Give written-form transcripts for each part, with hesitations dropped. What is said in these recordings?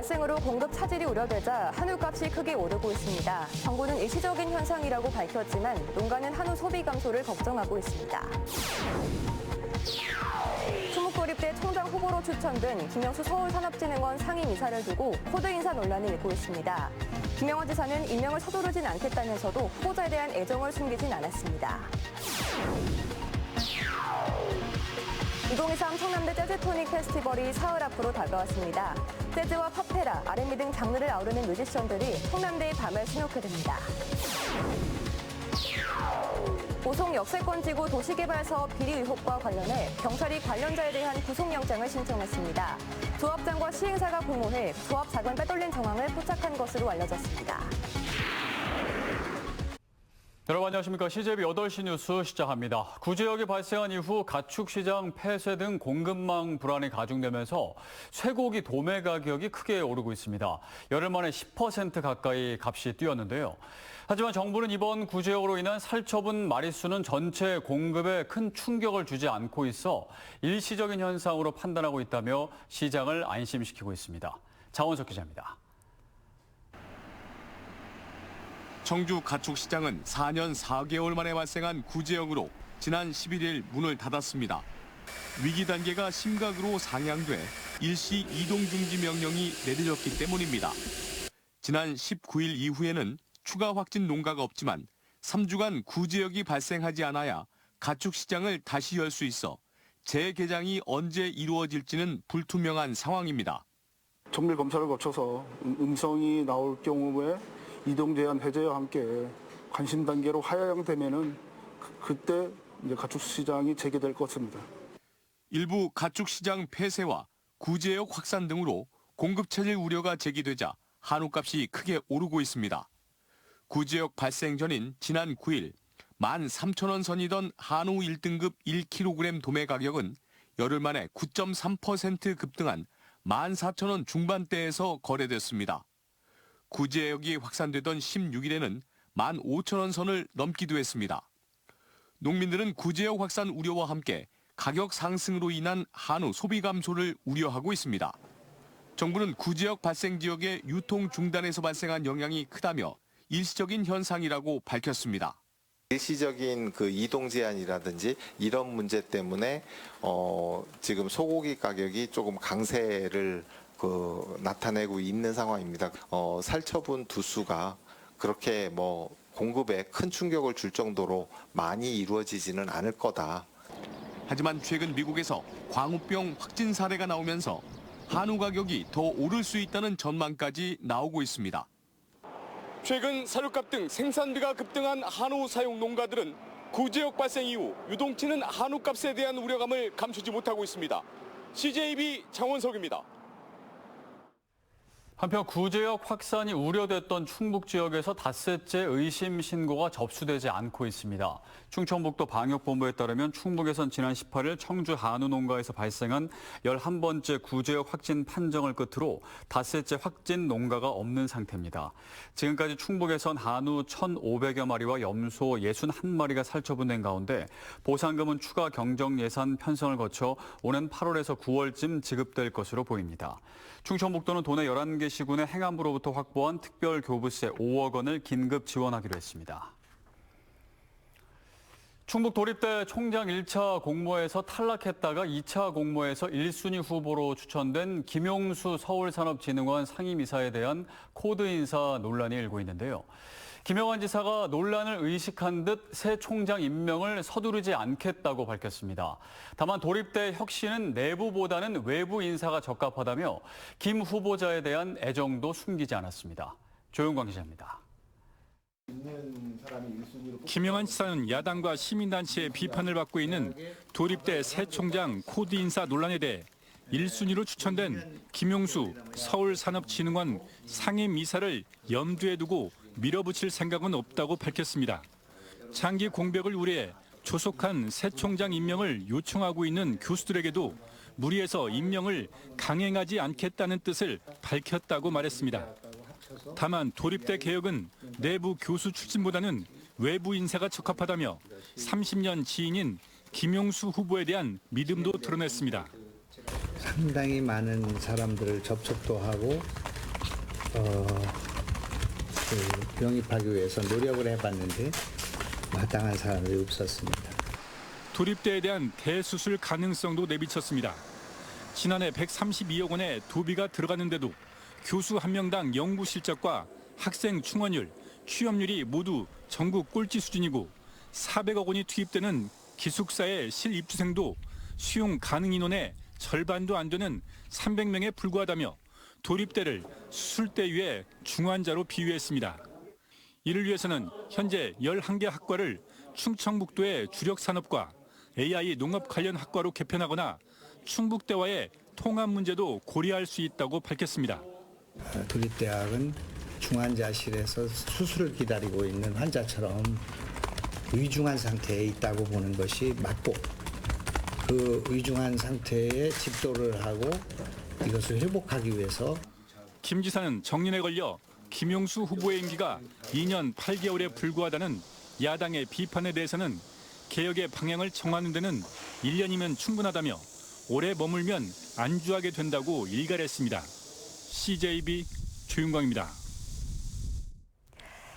발생으로 공급 차질이 우려되자 한우값이 크게 오르고 있습니다. 정부는 일시적인 현상이라고 밝혔지만 농가는 한우 소비 감소를 걱정하고 있습니다. 충북도립대 총장 후보로 추천된 김영수 서울산업진흥원 상임이사를 두고 코드 인사 논란이 일고 있습니다. 김영환 지사는 임명을 서두르진 않겠다면서도 후보자에 대한 애정을 숨기진 않았습니다. 2023 청남대 재즈토닉 페스티벌이 사흘 앞으로 다가왔습니다. 재즈와 팝페라, R&B 등 장르를 아우르는 뮤지션들이 청남대의 밤을 수놓게 됩니다. 보성 역세권지구 도시개발사업 비리 의혹과 관련해 경찰이 관련자에 대한 구속영장을 신청했습니다. 조합장과 시행사가 공모해 조합 자금 빼돌린 정황을 포착한 것으로 알려졌습니다. 여러분 안녕하십니까. CJB 8시 뉴스 시작합니다. 구제역이 발생한 이후 가축시장 폐쇄 등 공급망 불안이 가중되면서 쇠고기 도매 가격이 크게 오르고 있습니다. 열흘 만에 10% 가까이 값이 뛰었는데요. 하지만 정부는 이번 구제역으로 인한 살처분 마리수는 전체 공급에 큰 충격을 주지 않고 있어 일시적인 현상으로 판단하고 있다며 시장을 안심시키고 있습니다. 자원석 기자입니다. 청주 가축시장은 4년 4개월 만에 발생한 구제역으로 지난 11일 문을 닫았습니다. 위기 단계가 심각으로 상향돼 일시 이동중지 명령이 내려졌기 때문입니다. 지난 19일 이후에는 추가 확진 농가가 없지만 3주간 구제역이 발생하지 않아야 가축시장을 다시 열 수 있어 재개장이 언제 이루어질지는 불투명한 상황입니다. 정밀 검사를 거쳐서 음성이 나올 경우에 이동 제한 해제와 함께 관심 단계로 하향되면은 그때 이제 가축시장이 재개될 것입니다. 일부 가축시장 폐쇄와 구제역 확산 등으로 공급 차질 우려가 제기되자 한우값이 크게 오르고 있습니다. 구제역 발생 전인 지난 9일 13,000원 선이던 한우 1등급 1kg 도매 가격은 열흘 만에 9.3% 급등한 14,000원 중반대에서 거래됐습니다. 구제역이 확산되던 16일에는 15,000원 선을 넘기도 했습니다. 농민들은 구제역 확산 우려와 함께 가격 상승으로 인한 한우 소비 감소를 우려하고 있습니다. 정부는 구제역 발생 지역의 유통 중단에서 발생한 영향이 크다며 일시적인 현상이라고 밝혔습니다. 일시적인 그 이동 제한이라든지 이런 문제 때문에 지금 소고기 가격이 조금 강세를 나타내고 있는 상황입니다. 살처분 두수가 그렇게 공급에 큰 충격을 줄 정도로 많이 이루어지지는 않을 거다. 하지만 최근 미국에서 광우병 확진 사례가 나오면서 한우 가격이 더 오를 수 있다는 전망까지 나오고 있습니다. 최근 사료값 등 생산비가 급등한 한우 사육 농가들은 구제역 발생 이후 유동치는 한우값에 대한 우려감을 감추지 못하고 있습니다. CJB 장원석입니다. 한편 구제역 확산이 우려됐던 충북 지역에서 닷새째 의심 신고가 접수되지 않고 있습니다. 충청북도 방역본부에 따르면 충북에선 지난 18일 청주 한우 농가에서 발생한 11번째 구제역 확진 판정을 끝으로 닷새째 확진 농가가 없는 상태입니다. 지금까지 충북에선 한우 1,500여 마리와 염소 61마리가 살처분된 가운데 보상금은 추가 경정 예산 편성을 거쳐 오는 8월에서 9월쯤 지급될 것으로 보입니다. 충청북도는 도내 11개 시군의 행안부로부터 확보한 특별교부세 5억 원을 긴급 지원하기로 했습니다. 충북 도립대 총장 1차 공모에서 탈락했다가 2차 공모에서 1순위 후보로 추천된 김용수 서울산업진흥원 상임이사에 대한 코드 인사 논란이 일고 있는데요. 김영환 지사가 논란을 의식한 듯 새 총장 임명을 서두르지 않겠다고 밝혔습니다. 다만 도립대 혁신은 내부보다는 외부 인사가 적합하다며 김 후보자에 대한 애정도 숨기지 않았습니다. 조용광 기자입니다. 김영환 지사는 야당과 시민단체의 비판을 받고 있는 도립대 새 총장 코드 인사 논란에 대해 1순위로 추천된 김용수 서울산업진흥원 상임이사를 염두에 두고 밀어붙일 생각은 없다고 밝혔습니다. 장기 공백을 우려해 조속한 새 총장 임명을 요청하고 있는 교수들에게도 무리해서 임명을 강행하지 않겠다는 뜻을 밝혔다고 말했습니다. 다만 도립대 개혁은 내부 교수 출신보다는 외부 인사가 적합하다며 30년 지인인 김용수 후보에 대한 믿음도 드러냈습니다. 상당히 많은 사람들을 접촉도 하고 영입하기 위해서 노력을 해봤는데 마땅한 사람이 없었습니다. 도립대에 대한 대수술 가능성도 내비쳤습니다. 지난해 132억 원의 도비가 들어갔는데도 교수 한 명당 연구 실적과 학생 충원율, 취업률이 모두 전국 꼴찌 수준이고 400억 원이 투입되는 기숙사의 실입주생도 수용 가능 인원의 절반도 안 되는 300명에 불과하다며 도립대를 수술대 위에 중환자로 비유했습니다. 이를 위해서는 현재 11개 학과를 충청북도의 주력 산업과 AI 농업 관련 학과로 개편하거나 충북대와의 통합 문제도 고려할 수 있다고 밝혔습니다. 도립대학은 중환자실에서 수술을 기다리고 있는 환자처럼 위중한 상태에 있다고 보는 것이 맞고 그 위중한 상태에 집도를 하고 이것을 회복하기 위해서 김 지사는 정년에 걸려 김용수 후보의 임기가 2년 8개월에 불과하다는 야당의 비판에 대해서는 개혁의 방향을 정하는 데는 1년이면 충분하다며 오래 머물면 안주하게 된다고 일갈했습니다. CJB 조윤광입니다.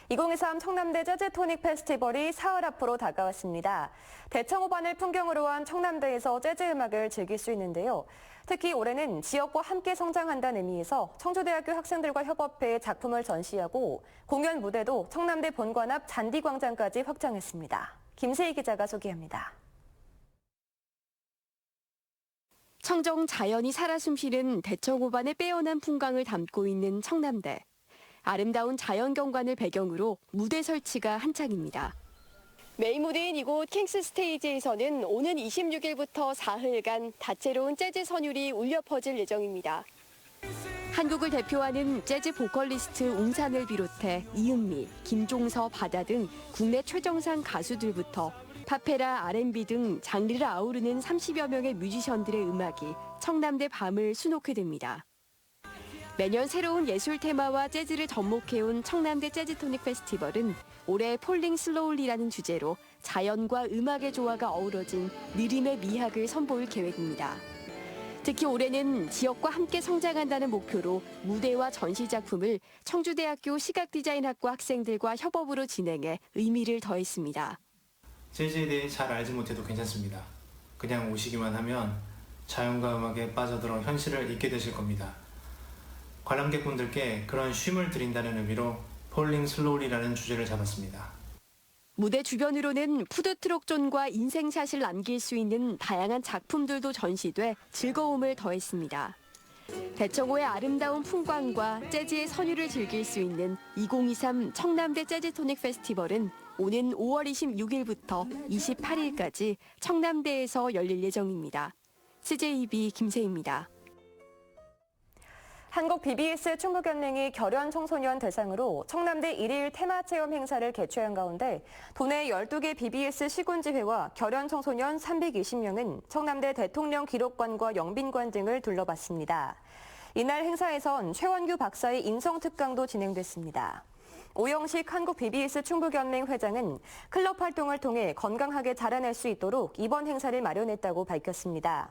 2023 청남대 재즈 토닉 페스티벌이 사흘 앞으로 다가왔습니다. 대청호반을 풍경으로 한 청남대에서 재즈 음악을 즐길 수 있는데요. 특히 올해는 지역과 함께 성장한다는 의미에서 청주대학교 학생들과 협업해 작품을 전시하고 공연 무대도 청남대 본관 앞 잔디광장까지 확장했습니다. 김세희 기자가 소개합니다. 청정 자연이 살아 숨쉬는 대청호반의 빼어난 풍광을 담고 있는 청남대. 아름다운 자연 경관을 배경으로 무대 설치가 한창입니다. 메인 무대인 이곳 킹스 스테이지에서는 오는 26일부터 사흘간 다채로운 재즈 선율이 울려 퍼질 예정입니다. 한국을 대표하는 재즈 보컬리스트 웅산을 비롯해 이은미, 김종서, 바다 등 국내 최정상 가수들부터 팝페라, R&B 등 장르를 아우르는 30여 명의 뮤지션들의 음악이 청남대 밤을 수놓게 됩니다. 매년 새로운 예술 테마와 재즈를 접목해온 청남대 재즈 토닉 페스티벌은 올해 폴링 슬로울리라는 주제로 자연과 음악의 조화가 어우러진 느림의 미학을 선보일 계획입니다. 특히 올해는 지역과 함께 성장한다는 목표로 무대와 전시 작품을 청주대학교 시각디자인학과 학생들과 협업으로 진행해 의미를 더했습니다. 재즈에 대해 잘 알지 못해도 괜찮습니다. 그냥 오시기만 하면 자연과 음악에 빠져들어 현실을 잊게 되실 겁니다. 관람객분들께 그런 쉼을 드린다는 의미로 폴링 슬로우리라는 주제를 잡았습니다. 무대 주변으로는 푸드트럭존과 인생샷을 남길 수 있는 다양한 작품들도 전시돼 즐거움을 더했습니다. 대청호의 아름다운 풍광과 재즈의 선율을 즐길 수 있는 2023 청남대 재즈 토닉 페스티벌은 오는 5월 26일부터 28일까지 청남대에서 열릴 예정입니다. CJB 김세희입니다. 한국 BBS 충북연맹이 결연 청소년 대상으로 청남대 일일 테마체험 행사를 개최한 가운데 도내 12개 BBS 시군지회와 결연 청소년 320명은 청남대 대통령 기록관과 영빈관 등을 둘러봤습니다. 이날 행사에선 최원규 박사의 인성특강도 진행됐습니다. 오영식 한국 BBS 충북연맹 회장은 클럽 활동을 통해 건강하게 자라날 수 있도록 이번 행사를 마련했다고 밝혔습니다.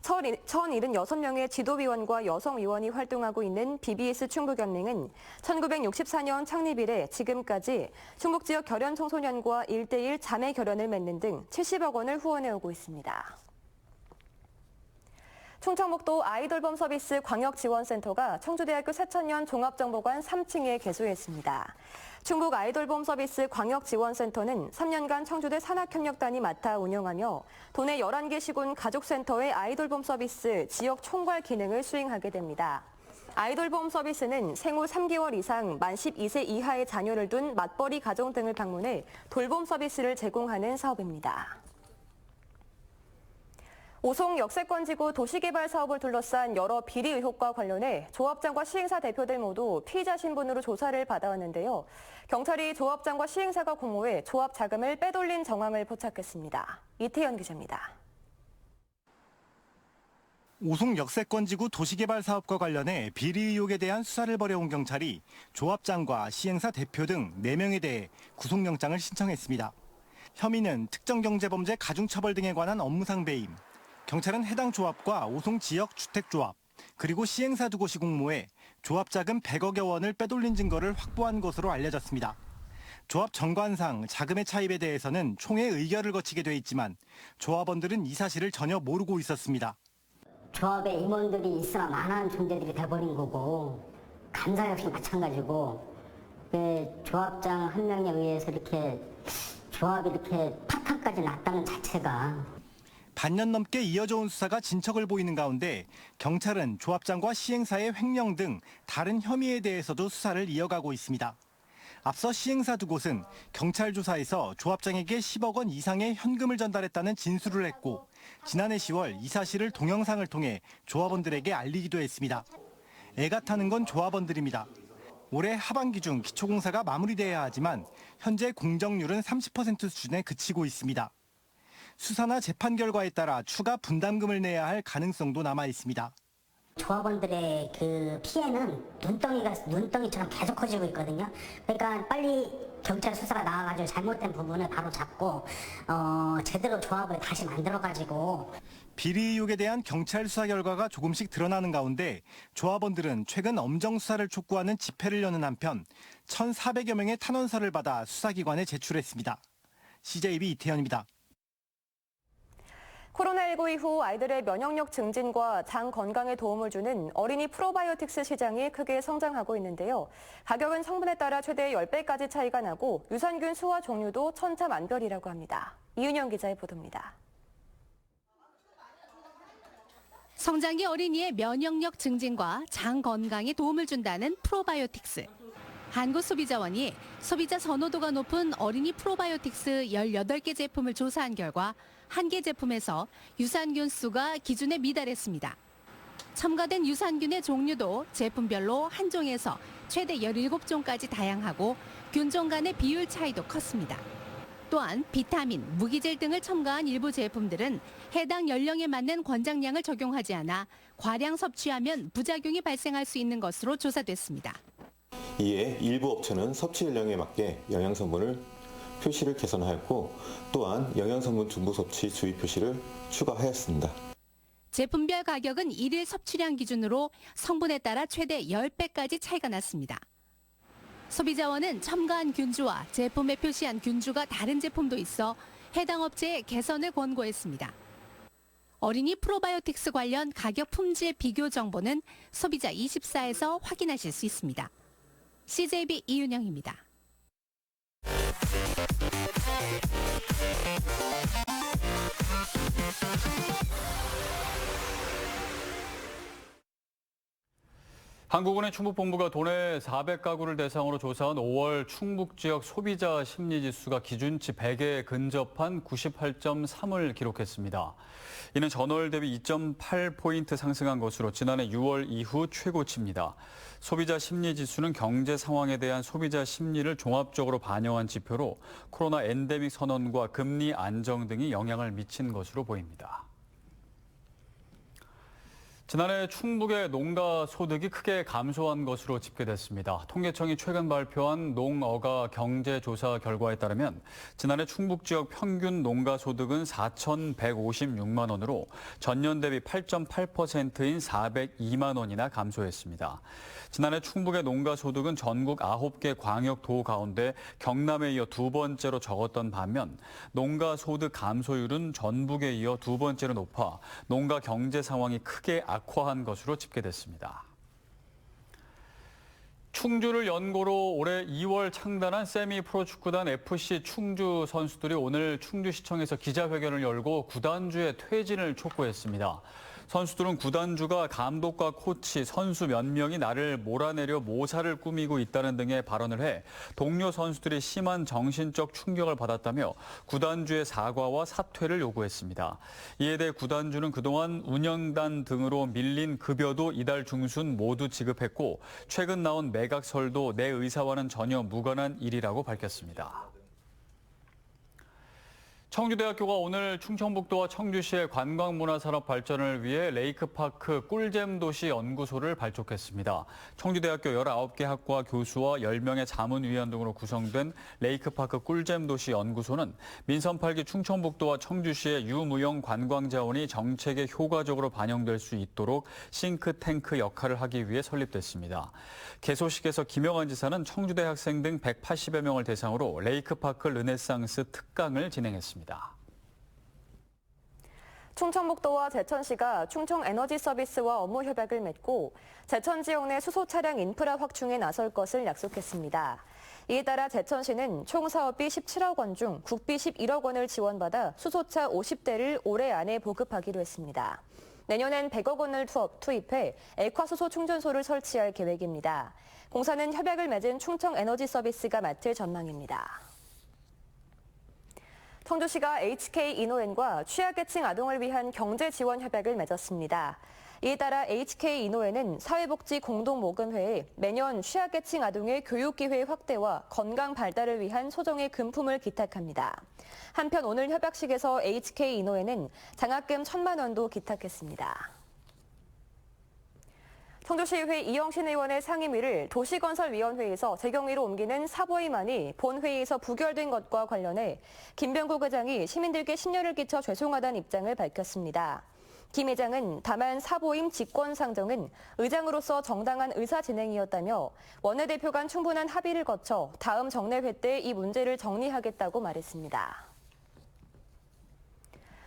1,076명의 지도위원과 여성위원이 활동하고 있는 BBS 충북연맹은 1964년 창립 이래 지금까지 충북 지역 결연 청소년과 1대1 자매 결연을 맺는 등 70억 원을 후원해오고 있습니다. 충청북도 아이돌봄 서비스 광역지원센터가 청주대학교 세천년 종합정보관 3층에 개소했습니다. 충북 아이돌봄 서비스 광역지원센터는 3년간 청주대 산학협력단이 맡아 운영하며 도내 11개 시군 가족센터의 아이돌봄 서비스 지역 총괄 기능을 수행하게 됩니다. 아이돌봄 서비스는 생후 3개월 이상 만 12세 이하의 자녀를 둔 맞벌이 가정 등을 방문해 돌봄 서비스를 제공하는 사업입니다. 오송 역세권지구 도시개발 사업을 둘러싼 여러 비리 의혹과 관련해 조합장과 시행사 대표들 모두 피의자 신분으로 조사를 받아왔는데요. 경찰이 조합장과 시행사가 공모해 조합 자금을 빼돌린 정황을 포착했습니다. 이태현 기자입니다. 오송 역세권지구 도시개발 사업과 관련해 비리 의혹에 대한 수사를 벌여온 경찰이 조합장과 시행사 대표 등 4명에 대해 구속영장을 신청했습니다. 혐의는 특정경제범죄 가중처벌 등에 관한 업무상 배임. 경찰은 해당 조합과 오송 지역 주택조합, 그리고 시행사 두 곳이 공모해 조합 자금 100억여 원을 빼돌린 증거를 확보한 것으로 알려졌습니다. 조합 정관상 자금의 차입에 대해서는 총회 의결을 거치게 돼 있지만 조합원들은 이 사실을 전혀 모르고 있었습니다. 조합에 임원들이 있어야 만한 존재들이 돼버린 거고 감사 역시 마찬가지고 조합장 한 명에 의해서 이렇게 조합이 이렇게 파탄까지 났다는 자체가 반년 넘게 이어져 온 수사가 진척을 보이는 가운데 경찰은 조합장과 시행사의 횡령 등 다른 혐의에 대해서도 수사를 이어가고 있습니다. 앞서 시행사 두 곳은 경찰 조사에서 조합장에게 10억 원 이상의 현금을 전달했다는 진술을 했고 지난해 10월 이 사실을 동영상을 통해 조합원들에게 알리기도 했습니다. 애가 타는 건 조합원들입니다. 올해 하반기 중 기초공사가 마무리돼야 하지만 현재 공정률은 30% 수준에 그치고 있습니다. 수사나 재판 결과에 따라 추가 분담금을 내야 할 가능성도 남아 있습니다. 조합원들의 그 피해는 눈덩이처럼 계속 커지고 있거든요. 그러니까 빨리 경찰 수사가 나와가지고 잘못된 부분을 바로 잡고 제대로 조합을 다시 만들어가지고 비리 의혹에 대한 경찰 수사 결과가 조금씩 드러나는 가운데 조합원들은 최근 엄정 수사를 촉구하는 집회를 여는 한편 1,400여 명의 탄원서를 받아 수사기관에 제출했습니다. CJB 이태현입니다. 코로나19 이후 아이들의 면역력 증진과 장 건강에 도움을 주는 어린이 프로바이오틱스 시장이 크게 성장하고 있는데요. 가격은 성분에 따라 최대 10배까지 차이가 나고 유산균 수화 종류도 천차만별이라고 합니다. 이윤영 기자의 보도입니다. 성장기 어린이의 면역력 증진과 장 건강에 도움을 준다는 프로바이오틱스. 한국소비자원이 소비자 선호도가 높은 어린이 프로바이오틱스 18개 제품을 조사한 결과 한 개 제품에서 유산균 수가 기준에 미달했습니다. 첨가된 유산균의 종류도 제품별로 한 종에서 최대 17종까지 다양하고 균종 간의 비율 차이도 컸습니다. 또한 비타민, 무기질 등을 첨가한 일부 제품들은 해당 연령에 맞는 권장량을 적용하지 않아 과량 섭취하면 부작용이 발생할 수 있는 것으로 조사됐습니다. 이에 일부 업체는 섭취 연령에 맞게 영양성분을 표시를 개선하였고 또한 영양성분 중복 섭취 주의 표시를 추가하였습니다. 제품별 가격은 일일 섭취량 기준으로 성분에 따라 최대 10배까지 차이가 났습니다. 소비자원은 첨가한 균주와 제품에 표시한 균주가 다른 제품도 있어 해당 업체에 개선을 권고했습니다. 어린이 프로바이오틱스 관련 가격 품질 비교 정보는 소비자 24에서 확인하실 수 있습니다. CJB 이윤영입니다. 한국은행 충북본부가 도내 400가구를 대상으로 조사한 5월 충북 지역 소비자 심리지수가 기준치 100에 근접한 98.3을 기록했습니다. 이는 전월 대비 2.8포인트 상승한 것으로 지난해 6월 이후 최고치입니다. 소비자 심리지수는 경제 상황에 대한 소비자 심리를 종합적으로 반영한 지표로 코로나 엔데믹 선언과 금리 안정 등이 영향을 미친 것으로 보입니다. 지난해 충북의 농가 소득이 크게 감소한 것으로 집계됐습니다. 통계청이 최근 발표한 농어가 경제조사 결과에 따르면 지난해 충북 지역 평균 농가 소득은 4,156만 원으로 전년 대비 8.8%인 402만 원이나 감소했습니다. 지난해 충북의 농가 소득은 전국 9개 광역도 가운데 경남에 이어 두 번째로 적었던 반면 농가 소득 감소율은 전북에 이어 두 번째로 높아 농가 경제 상황이 크게 악화한 것으로 집계됐습니다. 충주를 연고로 올해 2월 창단한 세미 프로축구단 FC 충주 선수들이 오늘 충주시청에서 기자회견을 열고 구단주의 퇴진을 촉구했습니다. 선수들은 구단주가 감독과 코치, 선수 몇 명이 나를 몰아내려 모사를 꾸미고 있다는 등의 발언을 해 동료 선수들이 심한 정신적 충격을 받았다며 구단주의 사과와 사퇴를 요구했습니다. 이에 대해 구단주는 그동안 운영단 등으로 밀린 급여도 이달 중순 모두 지급했고 최근 나온 매각설도 내 의사와는 전혀 무관한 일이라고 밝혔습니다. 청주대학교가 오늘 충청북도와 청주시의 관광문화산업 발전을 위해 레이크파크 꿀잼도시 연구소를 발족했습니다. 청주대학교 19개 학과 교수와 10명의 자문위원 등으로 구성된 레이크파크 꿀잼도시 연구소는 민선 8기 충청북도와 청주시의 유무형 관광자원이 정책에 효과적으로 반영될 수 있도록 싱크탱크 역할을 하기 위해 설립됐습니다. 개소식에서 김영환 지사는 청주대 학생 등 180여 명을 대상으로 레이크파크 르네상스 특강을 진행했습니다. 충청북도와 제천시가 충청에너지서비스와 업무 협약을 맺고 제천 지역 내 수소 차량 인프라 확충에 나설 것을 약속했습니다. 이에 따라 제천시는 총 사업비 17억 원 중 국비 11억 원을 지원받아 수소차 50대를 올해 안에 보급하기로 했습니다. 내년엔 100억 원을 투입해 액화수소 충전소를 설치할 계획입니다. 공사는 협약을 맺은 충청에너지서비스가 맡을 전망입니다. 청주시가 HK이노엔과 취약계층 아동을 위한 경제 지원 협약을 맺었습니다. 이에 따라 HK이노엔은 사회복지공동모금회에 매년 취약계층 아동의 교육기회 확대와 건강 발달을 위한 소정의 금품을 기탁합니다. 한편 오늘 협약식에서 HK이노엔은 장학금 1,000만 원도 기탁했습니다. 청주시의회 이영신 의원의 상임위를 도시건설위원회에서 재경위로 옮기는 사보임안이 본회의에서 부결된 것과 관련해 김병국 의장이 시민들께 심려를 끼쳐 죄송하다는 입장을 밝혔습니다. 김 의장은 다만 사보임 직권상정은 의장으로서 정당한 의사진행이었다며 원내대표 간 충분한 합의를 거쳐 다음 정례회 때 이 문제를 정리하겠다고 말했습니다.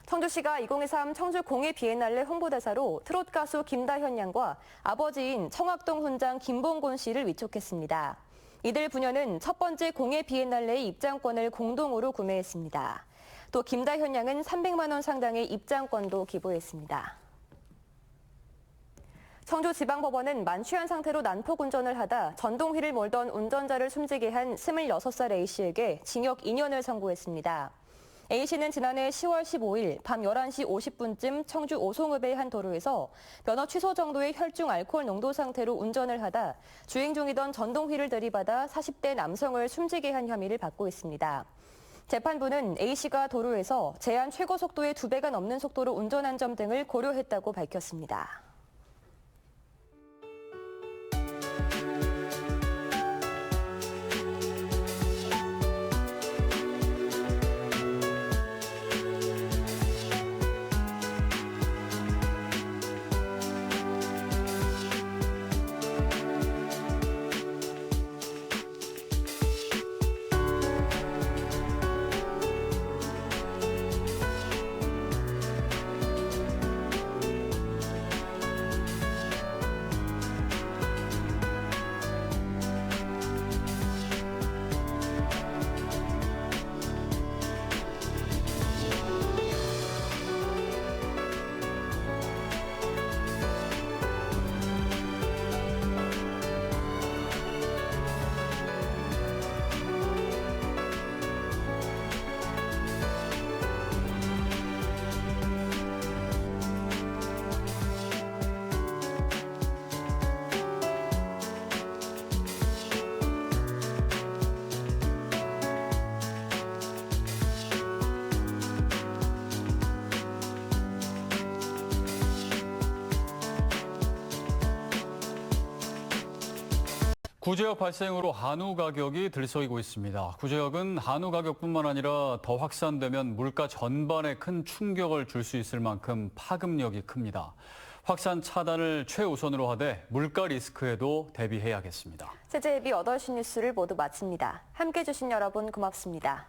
청주시가 2023 청주 공예 비엔날레 홍보대사로 트롯 가수 김다현 양과 아버지인 청학동 훈장 김봉곤 씨를 위촉했습니다. 이들 부녀는 첫 번째 공예 비엔날레의 입장권을 공동으로 구매했습니다. 또 김다현 양은 300만 원 상당의 입장권도 기부했습니다. 청주지방법원은 만취한 상태로 난폭 운전을 하다 전동휠을 몰던 운전자를 숨지게 한 26살 A씨에게 징역 2년을 선고했습니다. A씨는 지난해 10월 15일 밤 11시 50분쯤 청주 오송읍의 한 도로에서 면허 취소 정도의 혈중 알코올 농도 상태로 운전을 하다 주행 중이던 전동휠을 들이받아 40대 남성을 숨지게 한 혐의를 받고 있습니다. 재판부는 A씨가 도로에서 제한 최고 속도의 2배가 넘는 속도로 운전한 점 등을 고려했다고 밝혔습니다. 구제역 발생으로 한우 가격이 들썩이고 있습니다. 구제역은 한우 가격뿐만 아니라 더 확산되면 물가 전반에 큰 충격을 줄 수 있을 만큼 파급력이 큽니다. 확산 차단을 최우선으로 하되 물가 리스크에도 대비해야겠습니다. CJB 8시 뉴스를 모두 마칩니다. 함께해 주신 여러분 고맙습니다.